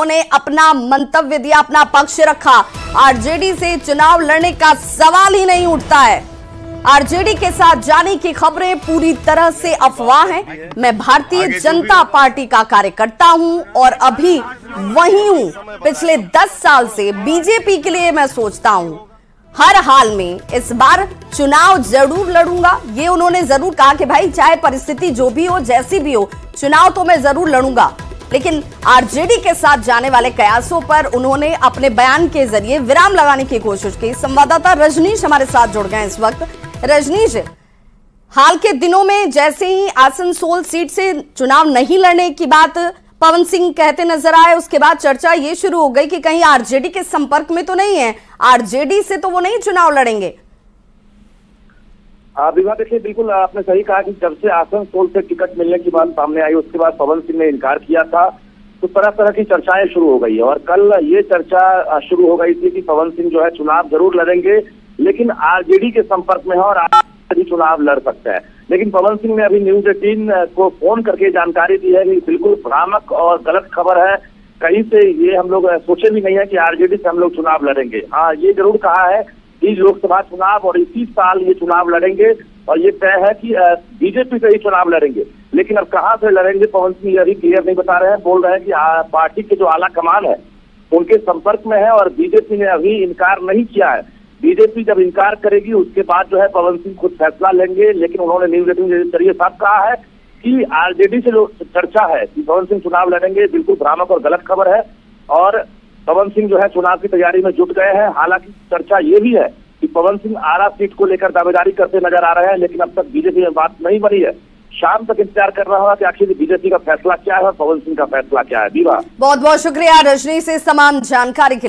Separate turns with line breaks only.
उन्होंने अपना मंतव्य दिया, अपना पक्ष रखा। आरजेडी से चुनाव लड़ने का सवाल ही नहीं उठता है। आरजेडी के साथ जाने की खबरें पूरी तरह से अफवाह हैं। मैं भारतीय जनता पार्टी का कार्यकर्ता हूं और अभी वही हूं। पिछले 10 साल से बीजेपी के लिए मैं सोचता हूं हर हाल में इस बार चुनाव जरूर लड़ूंगा। ये उन्होंने जरूर कहा कि भाई चाहे परिस्थिति जो भी हो, जैसी भी हो, चुनाव तो मैं जरूर लड़ूंगा। लेकिन आरजेडी के साथ जाने वाले कयासों पर उन्होंने अपने बयान के जरिए विराम लगाने की कोशिश की। संवाददाता रजनीश हमारे साथ जुड़ गए इस वक्त। रजनीश, हाल के दिनों में जैसे ही आसनसोल सीट से चुनाव नहीं लड़ने की बात पवन सिंह कहते नजर आए, उसके बाद चर्चा ये शुरू हो गई कि कहीं आरजेडी के संपर्क में तो नहीं है, आरजेडी से तो वो नहीं चुनाव लड़ेंगे।
विवाह, देखिए बिल्कुल आपने सही कहा कि जब से आसनसोल से टिकट मिलने की बात सामने आई उसके बाद पवन सिंह ने इनकार किया था, तो तरह तरह की चर्चाएं शुरू हो गई है। और कल ये चर्चा शुरू हो गई थी कि पवन सिंह जो है चुनाव जरूर लड़ेंगे, लेकिन आरजेडी के संपर्क में है और आरजेडी चुनाव लड़ सकता है। लेकिन पवन सिंह ने अभी न्यूज 18 को फोन करके जानकारी दी है कि बिल्कुल भ्रामक और गलत खबर है, कहीं से ये हम लोग सोचे भी नहीं है कि आरजेडी से हम लोग चुनाव लड़ेंगे। हाँ, ये जरूर कहा है कि लोकसभा चुनाव और इसी साल ये चुनाव लड़ेंगे और ये तय है कि बीजेपी से ही चुनाव लड़ेंगे। लेकिन अब कहां से लड़ेंगे पवन सिंह अभी क्लियर नहीं बता रहे हैं। बोल रहे हैं कि पार्टी के जो आला कमान है उनके संपर्क में है और बीजेपी ने अभी इनकार नहीं किया है। बीजेपी जब इनकार करेगी उसके बाद जो है पवन सिंह खुद फैसला लेंगे। लेकिन उन्होंने न्यूज 18 के जरिए साफ कहा है कि आरजेडी से जो चर्चा है कि पवन सिंह चुनाव लड़ेंगे, बिल्कुल भ्रामक और गलत खबर है और पवन सिंह जो है चुनाव की तैयारी में जुट गए हैं। हालांकि चर्चा ये भी है कि पवन सिंह आरा सीट को लेकर दावेदारी करते नजर आ रहे हैं, लेकिन अब तक बीजेपी में बात नहीं बनी है। शाम तक इंतजार करना होगा कि आखिर बीजेपी का फैसला क्या है और पवन सिंह का फैसला क्या है। दीवा,
बहुत बहुत शुक्रिया रजनी से तमाम जानकारी के लिए।